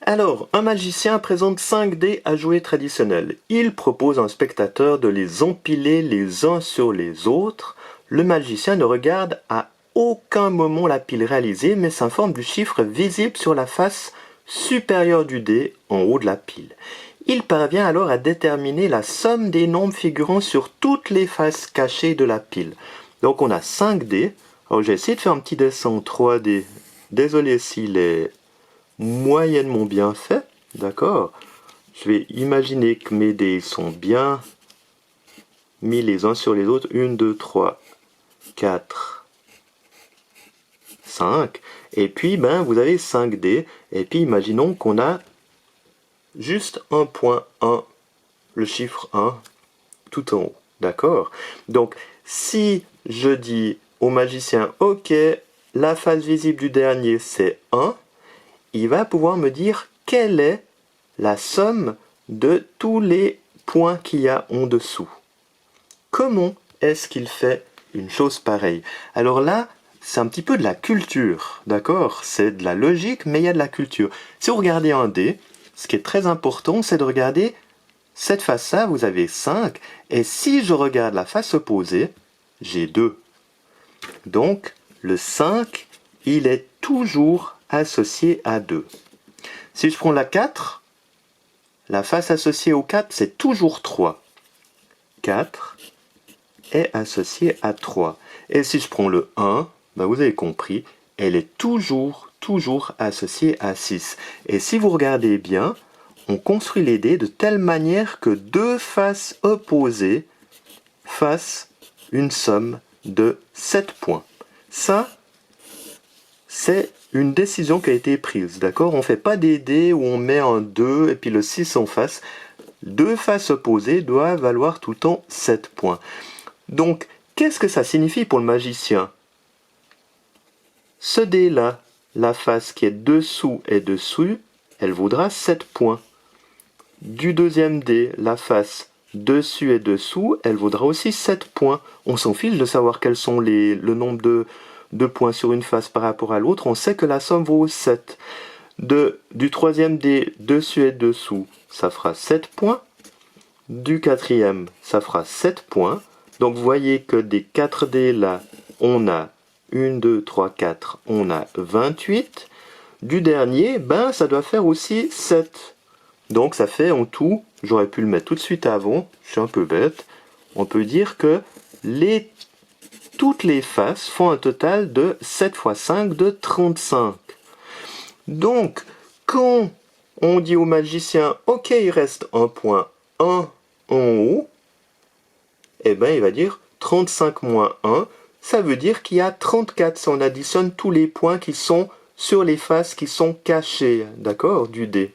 Alors, un magicien présente 5 dés à jouer traditionnels. Il propose à un spectateur de les empiler les uns sur les autres. Le magicien ne regarde à aucun moment la pile réalisée, mais s'informe du chiffre visible sur la face supérieure du dé en haut de la pile. Il parvient alors à déterminer la somme des nombres figurant sur toutes les faces cachées de la pile. Donc on a 5 dés. Alors j'ai essayé de faire un petit dessin en 3D. Désolé s'il est moyennement bien fait, d'accord? Je vais imaginer que mes dés sont bien mis les uns sur les autres. 1, 2, 3, 4, 5. Et puis, vous avez 5 dés. Et puis, imaginons qu'on a juste un point 1, le chiffre 1, tout en haut, d'accord? Donc, si je dis au magicien, ok, la face visible du dernier, c'est 1, il va pouvoir me dire quelle est la somme de tous les points qu'il y a en dessous. Comment est-ce qu'il fait une chose pareille? Alors là, c'est un petit peu de la culture, d'accord? C'est de la logique, mais il y a de la culture. Si vous regardez un dé, ce qui est très important, c'est de regarder cette face-là, vous avez 5, et si je regarde la face opposée, j'ai 2. Donc, le 5, il est toujours associé à 2. Si je prends la 4, la face associée au 4, c'est toujours 3. 4 est associé à 3. Et si je prends le 1, vous avez compris, elle est toujours associée à 6. Et si vous regardez bien, on construit les dés de telle manière que deux faces opposées fassent une somme de 7 points. Ça, c'est une décision qui a été prise, d'accord? On ne fait pas des dés où on met un 2 et puis le 6 en face. Deux faces opposées doivent valoir tout le temps 7 points. Donc, qu'est-ce que ça signifie pour le magicien? Ce dé-là, la face qui est dessous et dessous, elle vaudra 7 points. Du deuxième dé, la face dessus et dessous, elle vaudra aussi 7 points. On s'en fiche de savoir quels sont le nombre de points sur une face par rapport à l'autre. On sait que la somme vaut 7. Du troisième dé, dessus et dessous, ça fera 7 points. Du quatrième, ça fera 7 points. Donc vous voyez que des 4 dés là, on a 1, 2, 3, 4, on a 28. Du dernier, ça doit faire aussi 7. Donc ça fait en tout, j'aurais pu le mettre tout de suite avant, je suis un peu bête, on peut dire que toutes les faces font un total de 7 fois 5 de 35. Donc, quand on dit au magicien, ok, il reste un point 1 en haut, il va dire 35 moins 1, ça veut dire qu'il y a 34 si on additionne tous les points qui sont sur les faces qui sont cachées, d'accord, du dé.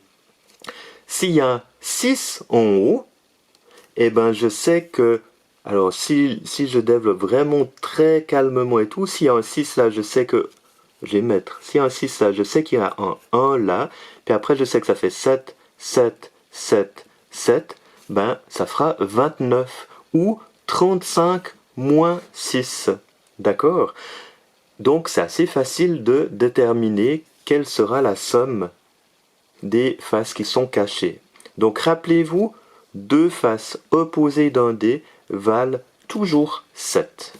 S'il y a 6 en haut, je sais que, alors si je développe vraiment très calmement et tout, s'il y a un 6 là, je sais que, je vais mettre, s'il y a un 6 là, je sais qu'il y a un 1 là, puis après je sais que ça fait 7, 7, 7, 7, ça fera 29, ou 35 moins 6, d'accord? Donc c'est assez facile de déterminer quelle sera la somme des faces qui sont cachées. Donc rappelez-vous, deux faces opposées d'un dé valent toujours 7.